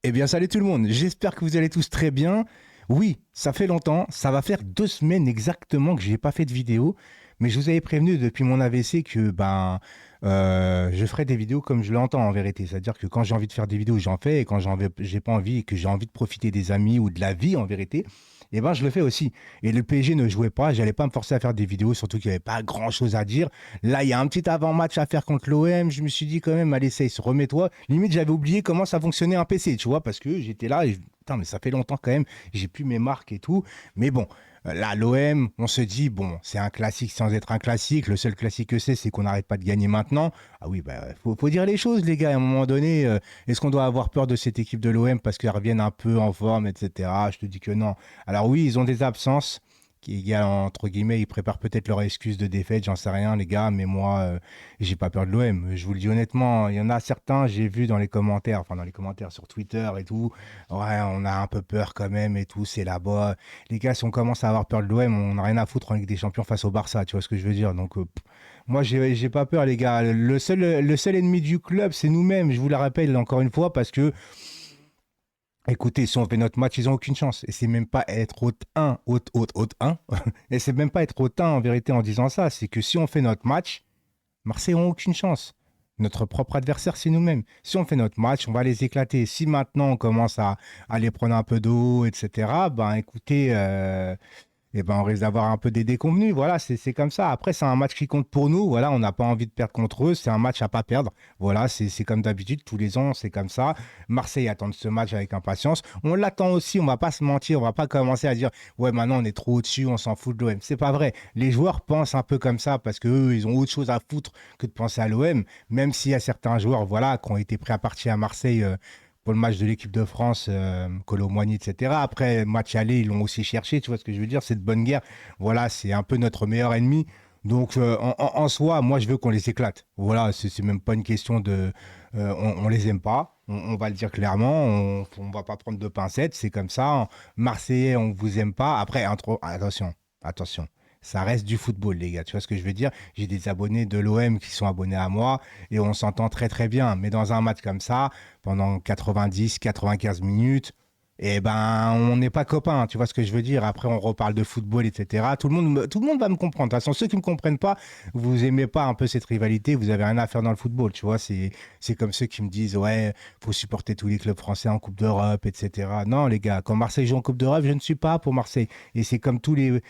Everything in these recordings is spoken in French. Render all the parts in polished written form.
Eh bien, salut tout le monde. J'espère que vous allez tous très bien. Oui, ça fait longtemps. Ça va faire 2 semaines exactement que je n'ai pas fait de vidéo. Mais je vous avais prévenu depuis mon AVC que je ferai des vidéos comme je l'entends en vérité. C'est-à-dire que quand j'ai envie de faire des vidéos, j'en fais. Et quand j'ai pas envie et que j'ai envie de profiter des amis ou de la vie en vérité, eh ben, je le fais aussi. Et le PSG ne jouait pas. J'allais pas me forcer à faire des vidéos, surtout qu'il n'y avait pas grand-chose à dire. Là, il y a un petit avant-match à faire contre l'OM. Je me suis dit quand même, allez, remets-toi. Limite, j'avais oublié comment ça fonctionnait un PC, tu vois, parce que j'étais là et putain, mais ça fait longtemps quand même. J'ai plus mes marques et tout. Mais bon, là, l'OM, on se dit, bon, c'est un classique sans être un classique. Le seul classique que c'est qu'on n'arrête pas de gagner maintenant. Ah oui, faut dire les choses, les gars. À un moment donné, est-ce qu'on doit avoir peur de cette équipe de l'OM parce qu'elle revienne un peu en forme, etc. Je te dis que non. Alors oui, ils ont des absences qui, entre guillemets, ils préparent peut-être leur excuse de défaite, j'en sais rien, les gars, mais moi, j'ai pas peur de l'OM. Je vous le dis honnêtement, il y en a certains, j'ai vu dans les commentaires, enfin dans les commentaires sur Twitter et tout, ouais, on a un peu peur quand même et tout, c'est là-bas. Les gars, si on commence à avoir peur de l'OM, on n'a rien à foutre en Ligue des Champions face au Barça, tu vois ce que je veux dire? Donc, moi, j'ai pas peur, les gars. Le seul ennemi du club, c'est nous-mêmes, je vous le rappelle encore une fois, parce que écoutez, si on fait notre match, ils n'ont aucune chance. Et c'est même pas être haute 1, haute 1. Et c'est même pas être haute 1 en vérité en disant ça. C'est que si on fait notre match, Marseille n'ont aucune chance. Notre propre adversaire, c'est nous-mêmes. Si on fait notre match, on va les éclater. Si maintenant on commence à les prendre un peu d'eau, etc., ben écoutez, et ben, on risque d'avoir un peu des déconvenus. Voilà, c'est comme ça. Après, c'est un match qui compte pour nous. Voilà, on n'a pas envie de perdre contre eux. C'est un match à pas perdre. Voilà, c'est comme d'habitude. Tous les ans, c'est comme ça. Marseille attend ce match avec impatience. On l'attend aussi. On va pas se mentir. On va pas commencer à dire, ouais, maintenant on est trop au-dessus. On s'en fout de l'OM. C'est pas vrai. Les joueurs pensent un peu comme ça parce que eux, ils ont autre chose à foutre que de penser à l'OM. Même s'il y a certains joueurs, voilà, qui ont été prêts à partir à Marseille. Pour le match de l'équipe de France, Kolo Muani, etc. Après, match aller, ils l'ont aussi cherché, tu vois ce que je veux dire, c'est de bonne guerre. Voilà, c'est un peu notre meilleur ennemi. Donc, en soi, moi, je veux qu'on les éclate. Voilà, c'est même pas une question de. On les aime pas, on va le dire clairement, on va pas prendre de pincettes, c'est comme ça. Marseillais, on vous aime pas. Après, attention, attention. Ça reste du football, les gars. Tu vois ce que je veux dire? J'ai des abonnés de l'OM qui sont abonnés à moi et on s'entend très très bien. Mais dans un match comme ça, pendant 90, 95 minutes, eh ben, on n'est pas copains, tu vois ce que je veux dire. Après, on reparle de football, etc. Tout le monde va me comprendre. De toute façon, ceux qui ne me comprennent pas, vous aimez pas un peu cette rivalité, vous avez rien à faire dans le football, tu vois. C'est comme ceux qui me disent, ouais, faut supporter tous les clubs français en Coupe d'Europe, etc. Non, les gars, quand Marseille joue en Coupe d'Europe, je ne suis pas pour Marseille. Et c'est comme tous les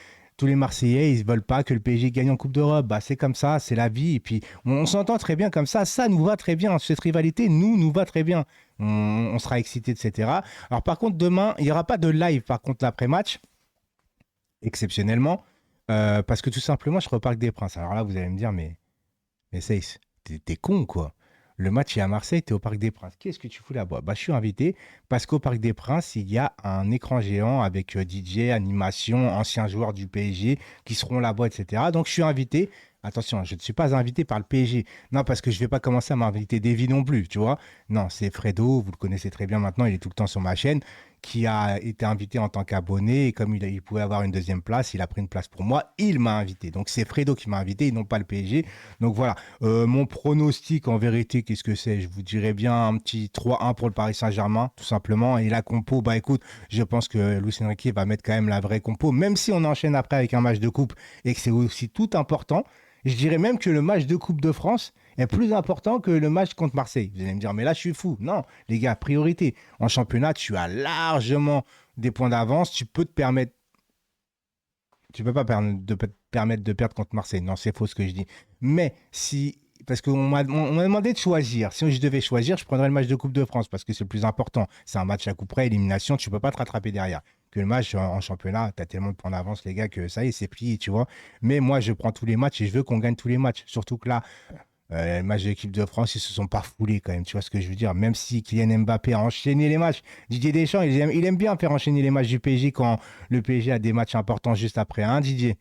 Marseillais, ils ne veulent pas que le PSG gagne en Coupe d'Europe. Bah, c'est comme ça, c'est la vie. Et puis, on s'entend très bien comme ça nous va très bien. Cette rivalité, nous va très bien. On sera excité, etc. Alors, par contre, demain, il n'y aura pas de live, par contre, l'après-match, exceptionnellement, parce que tout simplement, je serai au Parc des Princes. Alors là, vous allez me dire, mais Seys, t'es con, quoi. Le match est à Marseille, t'es au Parc des Princes. Qu'est-ce que tu fous là-bas? Bah, je suis invité parce qu'au Parc des Princes, il y a un écran géant avec DJ, animation, anciens joueurs du PSG qui seront là-bas, etc. Donc, je suis invité. Attention, je ne suis pas invité par le PSG. Non, parce que je ne vais pas commencer à m'inviter Davy non plus, tu vois. Non, c'est Fredo, vous le connaissez très bien maintenant, il est tout le temps sur ma chaîne, qui a été invité en tant qu'abonné. Et comme il pouvait avoir une deuxième place, il a pris une place pour moi. Il m'a invité. Donc, c'est Fredo qui m'a invité et non pas le PSG. Donc, voilà. Mon pronostic, en vérité, qu'est-ce que c'est? Je vous dirais bien un petit 3-1 pour le Paris Saint-Germain, tout simplement. Et la compo, bah écoute, je pense que Luis Enrique va mettre quand même la vraie compo, même si on enchaîne après avec un match de coupe et que c'est aussi tout important. Je dirais même que le match de Coupe de France est plus important que le match contre Marseille. Vous allez me dire, mais là, je suis fou. Non, les gars, priorité. En championnat, tu as largement des points d'avance. Tu peux te permettre. Tu peux pas te permettre de perdre contre Marseille. Non, c'est faux ce que je dis. Mais si. Parce qu'on m'a demandé de choisir. Si je devais choisir, je prendrais le match de Coupe de France parce que c'est le plus important. C'est un match à coup près, élimination. Tu peux pas te rattraper derrière. Que le match en championnat, tu as tellement de points d'avance, les gars, que ça y est, c'est plié, tu vois. Mais moi, je prends tous les matchs et je veux qu'on gagne tous les matchs. Surtout que là, les matchs de l'équipe de France, ils se sont pas foulés quand même. Tu vois ce que je veux dire? Même si Kylian Mbappé a enchaîné les matchs, Didier Deschamps, il aime bien faire enchaîner les matchs du PSG quand le PSG a des matchs importants juste après. Hein, Didier?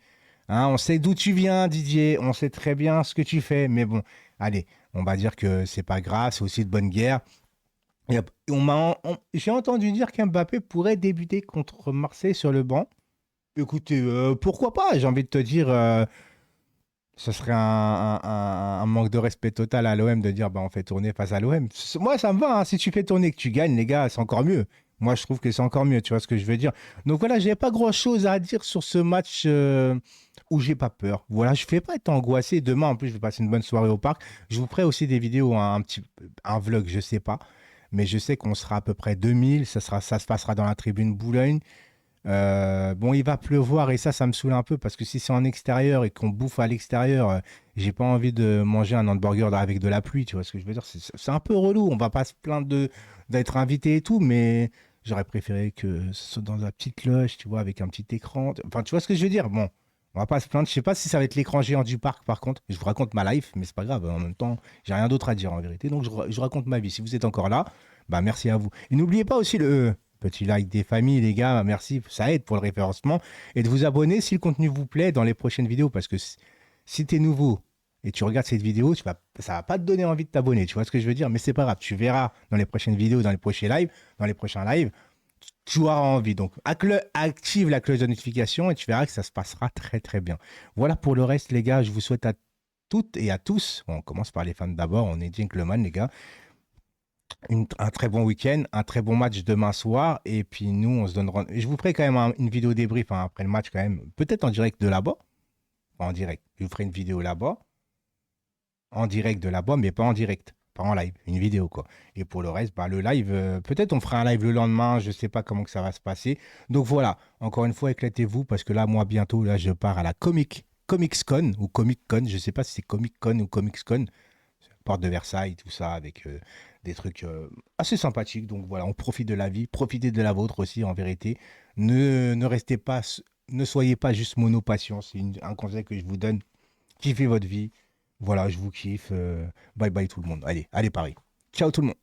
Hein, on sait d'où tu viens, Didier. On sait très bien ce que tu fais. Mais bon, allez, on va dire que c'est pas grave. C'est aussi de bonne guerre. Et j'ai entendu dire qu'Mbappé pourrait débuter contre Marseille sur le banc. Écoutez, pourquoi pas? J'ai envie de te dire. Ce serait un manque de respect total à l'OM de dire bah, on fait tourner face à l'OM. Moi, ça me va. Hein. Si tu fais tourner et que tu gagnes, les gars, c'est encore mieux. Moi, je trouve que c'est encore mieux. Tu vois ce que je veux dire? Donc voilà, j'ai pas grand-chose à dire sur ce match où j'ai pas peur. Voilà, je fais pas être angoissé. Demain, en plus, je vais passer une bonne soirée au parc. Je vous ferai aussi des vidéos, un vlog, je sais pas. Mais je sais qu'on sera à peu près 2000. Ça se passera dans la tribune Boulogne. Bon, il va pleuvoir et ça me saoule un peu parce que si c'est en extérieur et qu'on bouffe à l'extérieur, j'ai pas envie de manger un hamburger avec de la pluie, tu vois ce que je veux dire? C'est un peu relou, on va pas se plaindre d'être invité et tout, mais j'aurais préféré que ce soit dans la petite cloche, tu vois, avec un petit écran. Enfin, tu vois ce que je veux dire? Bon, on va pas se plaindre. Je sais pas si ça va être l'écran géant du parc par contre. Je vous raconte ma life, mais c'est pas grave. En même temps, j'ai rien d'autre à dire en vérité. Donc je raconte ma vie. Si vous êtes encore là, bah merci à vous. Et n'oubliez pas aussi le petit like des familles, les gars, merci, ça aide pour le référencement. Et de vous abonner si le contenu vous plaît dans les prochaines vidéos, parce que si tu es nouveau et tu regardes cette vidéo, ça va pas te donner envie de t'abonner, tu vois ce que je veux dire, mais c'est pas grave, tu verras dans les prochaines vidéos, dans les prochains lives, tu auras envie. Donc active la cloche de notification et tu verras que ça se passera très très bien. Voilà pour le reste, les gars, je vous souhaite à toutes et à tous, bon, on commence par les fans d'abord, on est gentleman, les gars, un très bon week-end, un très bon match demain soir. Et puis nous, on se donnera. Je vous ferai quand même une vidéo débrief hein, après le match, quand même. Peut-être en direct de là-bas. Pas en direct. Je vous ferai une vidéo là-bas. En direct de là-bas, mais pas en direct. Pas en live. Une vidéo, quoi. Et pour le reste, bah, le live, peut-être on fera un live le lendemain. Je sais pas comment que ça va se passer. Donc voilà. Encore une fois, éclatez-vous parce que là, moi, bientôt, là, je pars à la Comics Con ou Comic Con. Je sais pas si c'est Comic Con ou Comics Con. Porte de Versailles, tout ça, avec des trucs assez sympathiques. Donc voilà, on profite de la vie, profitez de la vôtre aussi, en vérité. Ne restez pas, ne soyez pas juste monopatient. C'est un conseil que je vous donne. Kiffez votre vie. Voilà, je vous kiffe. Bye bye tout le monde. Allez, allez Paris. Ciao tout le monde.